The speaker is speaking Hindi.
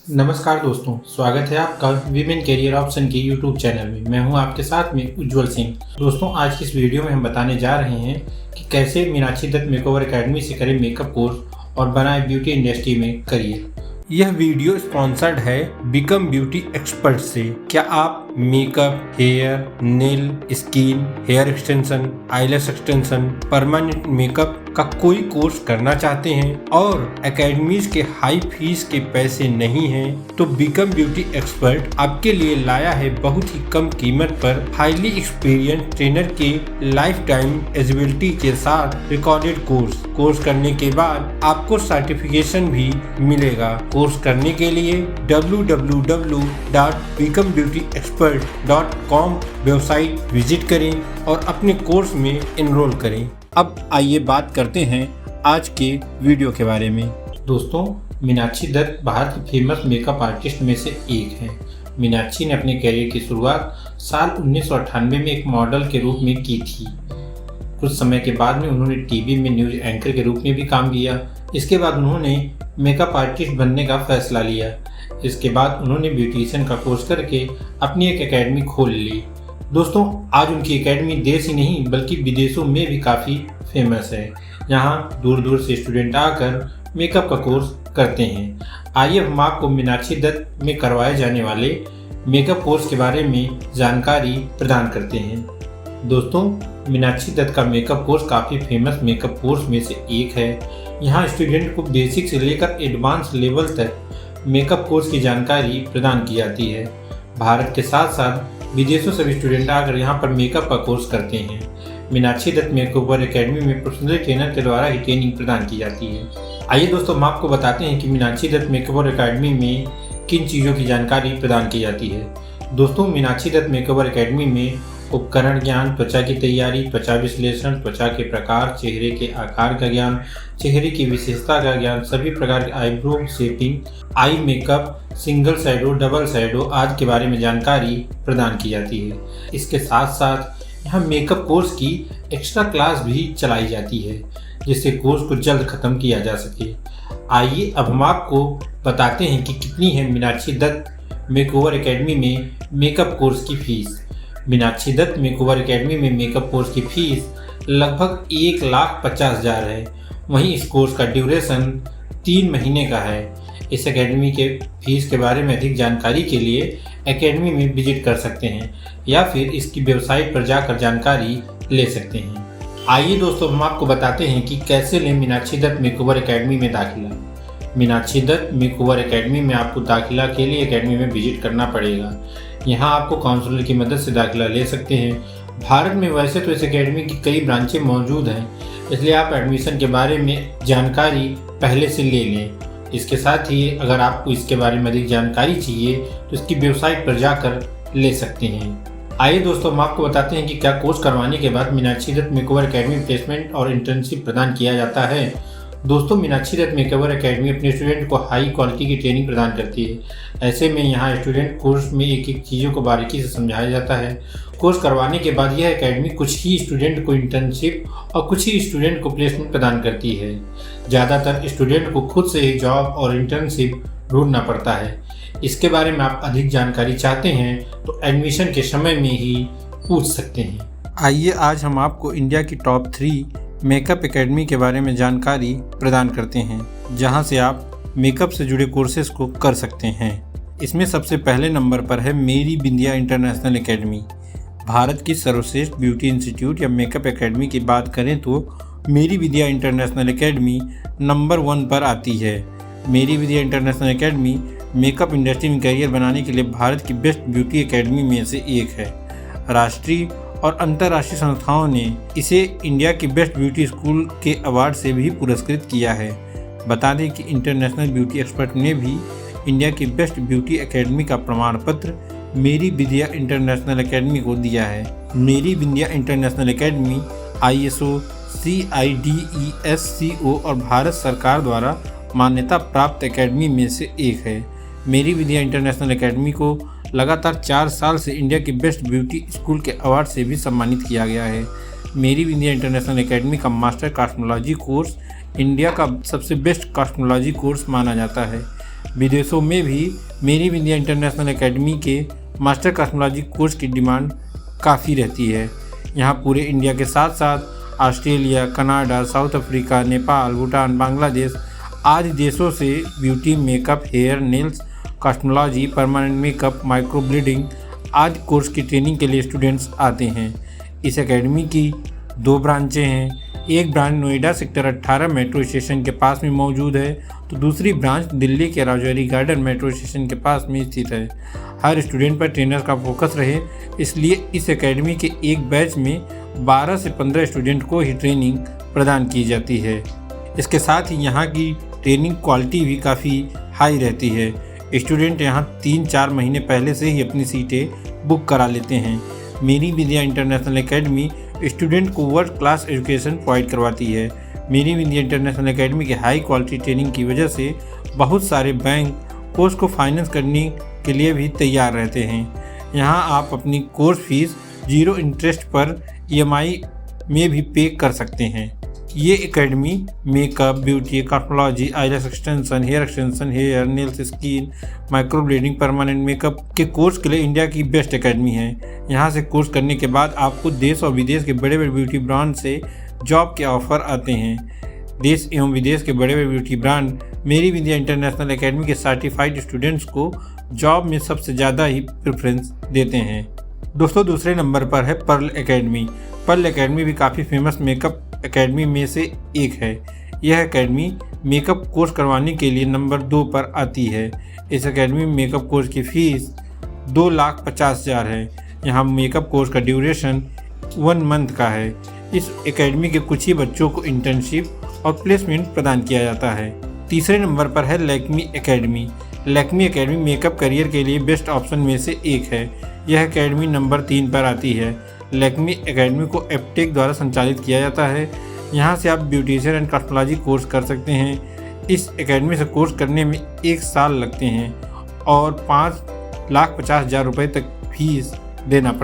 नमस्कार दोस्तों, स्वागत है आपका विमेन कैरियर ऑप्शन के यूट्यूब चैनल में। मैं हूं आपके साथ में उज्जवल सिंह। दोस्तों, आज की इस वीडियो में हम बताने जा रहे हैं कि कैसे मीनाक्षी दत्त मेकओवर एकेडमी से करें मेकअप कोर्स और बनाए ब्यूटी इंडस्ट्री में करियर। यह वीडियो स्पॉन्सर्ड है बिकम ब्यूटी एक्सपर्ट से। क्या आप makeup, hair, nail, skin, hair extension, eyelash extension, permanent makeup का कोई कोर्स करना चाहते हैं और एकेडमीज के हाई फीस के पैसे नहीं हैं, तो बिकम ब्यूटी एक्सपर्ट आपके लिए लाया है बहुत ही कम कीमत पर हाईली एक्सपीरियंस ट्रेनर के लाइफ टाइम एलिजिबिलिटी के साथ रिकॉर्डेड कोर्स करने के बाद आपको सर्टिफिकेशन भी मिलेगा। कोर्स करने के लिए www.becombeautyexpert.com वेबसाइट विजिट करें और अपने कोर्स में एनरोल करें। अब आइए बात करते हैं आज के वीडियो के बारे में। दोस्तों, मीनाक्षी दत्त भारत की फेमस मेकअप आर्टिस्ट में से एक हैं। मीनाक्षी ने अपने करियर की शुरुआत साल 1998 में एक मॉडल के रूप में की थी। कुछ समय के बाद में उन्होंने टीवी में न्यूज एंकर के रूप में भी काम किया। इसके बाद उन्होंने मेकअप आर्टिस्ट बनने का फैसला लिया। इसके बाद उन्होंने ब्यूटिशियन का कोर्स करके अपनी एक एकेडमी खोल ली। दोस्तों, आज उनकी एकेडमी देश ही नहीं बल्कि विदेशों में भी काफ़ी फेमस है। यहाँ दूर दूर से स्टूडेंट आकर मेकअप का कोर्स करते हैं। आइए हम आपको मीनाक्षी दत्त में करवाए जाने वाले मेकअप कोर्स के बारे में जानकारी प्रदान करते हैं। दोस्तों, मीनाक्षी दत्त का मेकअप कोर्स काफ़ी फेमस मेकअप कोर्स में से एक है। यहाँ स्टूडेंट को बेसिक से लेकर एडवांस लेवल तक मेकअप कोर्स की जानकारी प्रदान की जाती है। भारत के साथ साथ विदेशों से भी स्टूडेंट आकर यहाँ पर मेकअप का कोर्स करते हैं। मीनाक्षी दत्त मेकओवर एकेडमी में प्रोफेशनल ट्रेनर के द्वारा ही ट्रेनिंग प्रदान की जाती है। आइए दोस्तों, हम आपको बताते हैं कि मीनाक्षी दत्त मेकओवर एकेडमी में किन चीज़ों की जानकारी प्रदान की जाती है। दोस्तों, मीनाक्षी दत्त मेकओवर एकेडमी में उपकरण ज्ञान, त्वचा की तैयारी, त्वचा विश्लेषण, त्वचा के प्रकार, चेहरे के आकार का ज्ञान, चेहरे की विशेषता का ज्ञान, सभी प्रकार के eyebrow shaping, eye makeup, single shadow, double shadow आदि के बारे में जानकारी प्रदान की जाती है। इसके साथ साथ यहाँ मेकअप कोर्स की एक्स्ट्रा क्लास भी चलाई जाती है, जिससे कोर्स को जल्द खत्म किया जा सके। आइए अब हम आपको बताते हैं कि कितनी है मीनाक्षी दत्त मेकओवर एकेडमी में मेकअप कोर्स की fees. Meenakshi Dutt Makeover Academy में मेकअप कोर्स की फीस लगभग 1,50,000 है। वहीं इस कोर्स का ड्यूरेशन 3 महीने का है। इस एकेडमी के फीस के बारे में अधिक जानकारी के लिए एकेडमी में विजिट कर सकते हैं या फिर इसकी वेबसाइट पर जाकर जानकारी ले सकते हैं। आइए दोस्तों, हम आपको बताते हैं कि कैसे लें मीनाक्षी दत्त मेकओवर एकेडमी में दाखिला। मीनाक्षी दत्त मेकओवर एकेडमी में आपको दाखिला के लिए एकेडमी में विजिट करना पड़ेगा। यहाँ आपको काउंसलर की मदद से दाखिला ले सकते हैं। भारत में वैसे तो इस एकेडमी की कई ब्रांचें मौजूद हैं, इसलिए आप एडमिशन के बारे में जानकारी पहले से ले लें। इसके साथ ही अगर आपको इसके बारे में अधिक जानकारी चाहिए तो इसकी वेबसाइट पर जाकर ले सकते हैं। आइए दोस्तों, हम आपको बताते हैं कि क्या कोर्स करवाने के बाद Meenakshi Dutt Makeover Academy placement और इंटर्नशिप प्रदान किया जाता है। दोस्तों, मीनाक्षी दत्त मेकओवर एकेडमी अपने स्टूडेंट को हाई क्वालिटी की ट्रेनिंग प्रदान करती है। ऐसे में यहाँ स्टूडेंट कोर्स में एक एक चीज़ों को बारीकी से समझाया जाता है। कोर्स करवाने के बाद यह एकेडमी कुछ ही स्टूडेंट को इंटर्नशिप और कुछ ही स्टूडेंट को प्लेसमेंट प्रदान करती है। ज़्यादातर स्टूडेंट को खुद से ही जॉब और इंटर्नशिप ढूंढना पड़ता है। इसके बारे में आप अधिक जानकारी चाहते हैं तो एडमिशन के समय में ही पूछ सकते हैं। आइए आज हम आपको इंडिया की टॉप 3 मेकअप एकेडमी के बारे में जानकारी प्रदान करते हैं, जहां से आप मेकअप से जुड़े कोर्सेज को कर सकते हैं। इसमें सबसे पहले नंबर पर है मेरी बिंदिया इंटरनेशनल एकेडमी। भारत की सर्वश्रेष्ठ ब्यूटी इंस्टीट्यूट या मेकअप एकेडमी की बात करें तो मेरी बिंदिया इंटरनेशनल एकेडमी नंबर 1 पर आती है। मेरी बिंदिया इंटरनेशनल एकेडमी मेकअप इंडस्ट्री में करियर बनाने के लिए भारत की बेस्ट ब्यूटी एकेडमी में से एक है। राष्ट्रीय और अंतर्राष्ट्रीय संस्थाओं ने इसे इंडिया की बेस्ट ब्यूटी स्कूल के अवार्ड से भी पुरस्कृत किया है। बता दें कि इंटरनेशनल ब्यूटी एक्सपर्ट ने भी इंडिया की बेस्ट ब्यूटी एकेडमी का प्रमाण पत्र मेरी विंध्या इंटरनेशनल एकेडमी को दिया है। मेरी Vindhya international academy ISO CIDESCO और भारत सरकार द्वारा मान्यता प्राप्त एकेडमी में से एक है। मेरी विंध्या इंटरनेशनल एकेडमी को लगातार 4 साल से इंडिया की बेस्ट ब्यूटी स्कूल के अवार्ड से भी सम्मानित किया गया है। मेरी बिंदिया इंटरनेशनल एकेडमी का मास्टर कॉस्मेटोलॉजी कोर्स इंडिया का सबसे बेस्ट कॉस्मेटोलॉजी कोर्स माना जाता है। विदेशों में भी मेरी विंध्या इंटरनेशनल एकेडमी के मास्टर कॉस्मेटोलॉजी कोर्स की डिमांड काफ़ी रहती है। यहाँ पूरे इंडिया के साथ साथ Australia, Canada, South Africa, Nepal, Bhutan, Bangladesh आदि देशों से beauty, makeup, hair, nails, cosmetology, permanent makeup, microblading आदि कोर्स की ट्रेनिंग के लिए स्टूडेंट्स आते हैं। इस एकेडमी की 2 ब्रांचें हैं। एक branch Noida sector 18 metro station के पास में मौजूद है, तो दूसरी ब्रांच दिल्ली के राजौरी गार्डन मेट्रो स्टेशन के पास में स्थित है। हर स्टूडेंट पर ट्रेनर का फोकस रहे, इसलिए इस एकेडमी के एक बैच में 12 से 15 स्टूडेंट को ही ट्रेनिंग प्रदान की जाती है। इसके साथ ही यहाँ की ट्रेनिंग क्वालिटी भी काफ़ी हाई रहती है। स्टूडेंट यहाँ 3-4 महीने पहले से ही अपनी सीटें बुक करा लेते हैं। मेरी विंध्या इंटरनेशनल एकेडमी स्टूडेंट को वर्ल्ड क्लास एजुकेशन प्रोवाइड करवाती है। मेरी विंध्या इंटरनेशनल एकेडमी की हाई क्वालिटी ट्रेनिंग की वजह से बहुत सारे बैंक कोर्स को फाइनेंस करने के लिए भी तैयार रहते हैं। यहाँ आप अपनी कोर्स फीस 0 इंटरेस्ट पर EMI में भी पे कर सकते हैं। ये academy makeup, beauty, cosmetology, eyelash extension, hair, nails, skin, microblading, permanent makeup के कोर्स के लिए इंडिया की बेस्ट एकेडमी है। यहाँ से कोर्स करने के बाद आपको देश और विदेश के बड़े बड़े ब्यूटी ब्रांड से जॉब के ऑफर आते हैं। देश एवं विदेश के बड़े बड़े ब्यूटी ब्रांड मेरी विंध्या इंटरनेशनल एकेडमी के सर्टिफाइड स्टूडेंट्स को जॉब में सबसे ज़्यादा ही प्रेफरेंस देते हैं। दोस्तों, दूसरे नंबर पर है पर्ल एकेडमी। पर्ल एकेडमी भी काफ़ी फेमस मेकअप एकेडमी में से एक है। यह एकेडमी मेकअप कोर्स करवाने के लिए नंबर 2 पर आती है। इस एकेडमी में मेकअप कोर्स की फ़ीस 2,50,000 है। यहाँ मेकअप कोर्स का ड्यूरेशन 1 मंथ का है। इस एकेडमी के कुछ ही बच्चों को इंटर्नशिप और प्लेसमेंट प्रदान किया जाता है। तीसरे नंबर पर है Lakme academy. Lakme academy makeup career के लिए बेस्ट ऑप्शन में से एक है। यह एकेडमी नंबर 3 पर आती है। लैक्मी एकेडमी को एप्टेक द्वारा संचालित किया जाता है। यहाँ से आप ब्यूटिशियन एंड कॉस्मेटोलॉजी कोर्स कर सकते हैं। इस एकेडमी से कोर्स करने में 1 साल लगते हैं और 5,50,000 रुपये तक फीस देना पड़ता है।